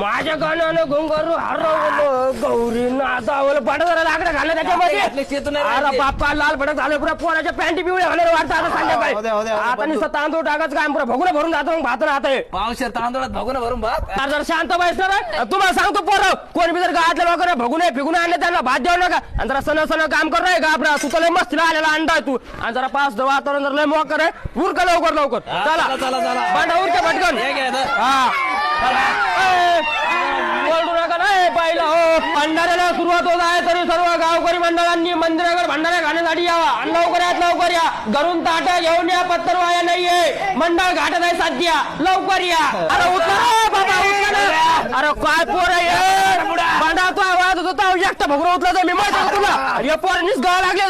माझ्या गाण्यानं घुंगरू हरवलं गौरी नाचावलं पाठ जरा लाकडं घाललं त्याच्यामध्ये अरे बाप्पा लाल भडक झालं पुरा पोराच्या पॅन्टी पिवळ्या घालून वाटतं आता संध्याकाळी आता नुसतं तांदूळ टाकाच काय पुरा भगुना भरून जातो मग भात राहतंय पावशेर तांदूळात भगुना भरून भात जर शांत बसणार तुम्हाला सांगतो पोरं कोण बी जर गावातल्या लोकांना भगुने फिगुने आणले त्यांना भात देऊ नका आणि जरा सण काम कर रे गाबरा तू तर लय मस्तीला आलेला अंडा आहे तू आणि जरा पाच वातावरण जर लय मोकर आहे उरका लवकर चला चला भांडा उरका पटकन हा बोलू नका नाही पाहिलं हो भंडाऱ्याला सुरुवात होत आहे तरी सर्व गावकरी मंडळांनी मंदिराकडे भंडाऱ्या खाण्यासाठी यावा आणि लवकर या घरून ताटा घेऊन या पत्तरवाया नाहीये मंडळ घाटत आहे सध्या लवकर या अरे उतरा बाबा उतरा अरे काय पोर आहे भांडा तो आवाज होता एकटा भगुरा उतला तर मी माहिती तुला या पोर निसगा लागले